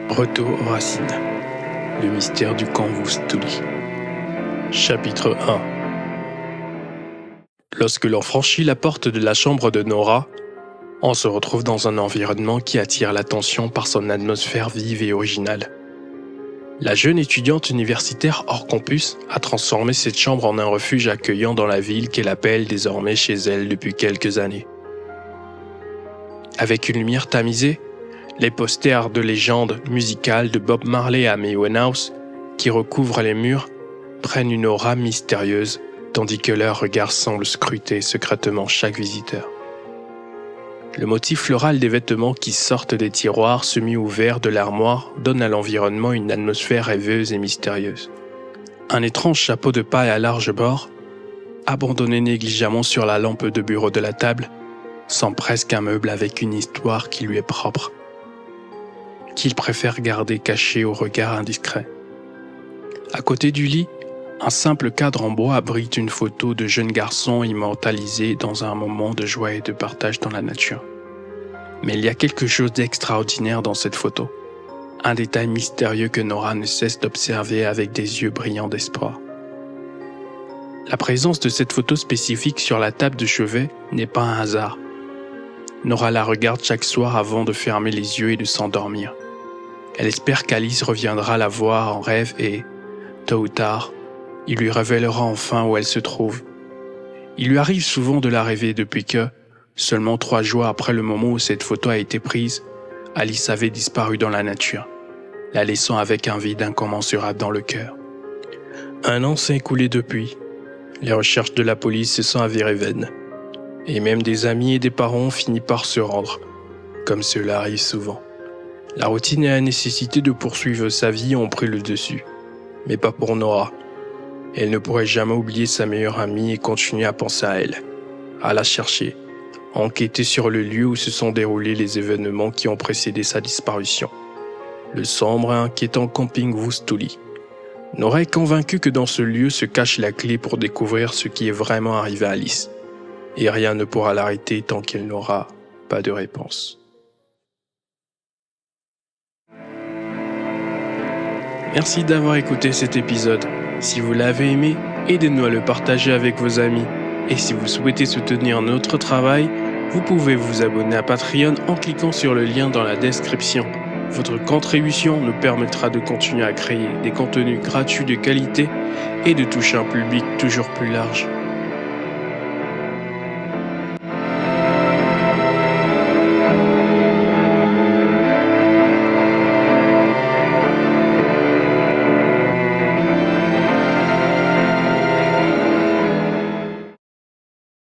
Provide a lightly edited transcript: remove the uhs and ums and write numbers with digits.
Retour aux racines. Le mystère du camp Wustuli. Chapitre 1. Lorsque l'on franchit la porte de la chambre de Nora, on se retrouve dans un environnement qui attire l'attention par son atmosphère vive et originale. La jeune étudiante universitaire hors campus a transformé cette chambre en un refuge accueillant dans la ville qu'elle appelle désormais chez elle depuis quelques années. Avec une lumière tamisée, les posters de légendes musicales de Bob Marley à Amy Winehouse qui recouvrent les murs prennent une aura mystérieuse tandis que leur regard semble scruter secrètement chaque visiteur. Le motif floral des vêtements qui sortent des tiroirs semi-ouverts de l'armoire donne à l'environnement une atmosphère rêveuse et mystérieuse. Un étrange chapeau de paille à large bord, abandonné négligemment sur la lampe de bureau de la table, sent presque un meuble avec une histoire qui lui est propre, qu'il préfère garder caché au regard indiscret. À côté du lit, un simple cadre en bois abrite une photo de jeune garçon immortalisé dans un moment de joie et de partage dans la nature. Mais il y a quelque chose d'extraordinaire dans cette photo, un détail mystérieux que Nora ne cesse d'observer avec des yeux brillants d'espoir. La présence de cette photo spécifique sur la table de chevet n'est pas un hasard. Nora la regarde chaque soir avant de fermer les yeux et de s'endormir. Elle espère qu'Alice reviendra la voir en rêve et, tôt ou tard, il lui révélera enfin où elle se trouve. Il lui arrive souvent de la rêver depuis que, seulement 3 jours après le moment où cette photo a été prise, Alice avait disparu dans la nature, la laissant avec un vide incommensurable dans le cœur. 1 an s'est écoulé depuis. Les recherches de la police se sont avérées vaines. Et même des amis et des parents ont fini par se rendre, comme cela arrive souvent. La routine et la nécessité de poursuivre sa vie ont pris le dessus, mais pas pour Nora. Elle ne pourrait jamais oublier sa meilleure amie et continuer à penser à elle, à la chercher, à enquêter sur le lieu où se sont déroulés les événements qui ont précédé sa disparition. Le sombre et inquiétant camping Wustuli. Nora est convaincue que dans ce lieu se cache la clé pour découvrir ce qui est vraiment arrivé à Alice. Et rien ne pourra l'arrêter tant qu'elle n'aura pas de réponse. Merci d'avoir écouté cet épisode. Si vous l'avez aimé, aidez-nous à le partager avec vos amis. Et si vous souhaitez soutenir notre travail, vous pouvez vous abonner à Patreon en cliquant sur le lien dans la description. Votre contribution nous permettra de continuer à créer des contenus gratuits de qualité et de toucher un public toujours plus large.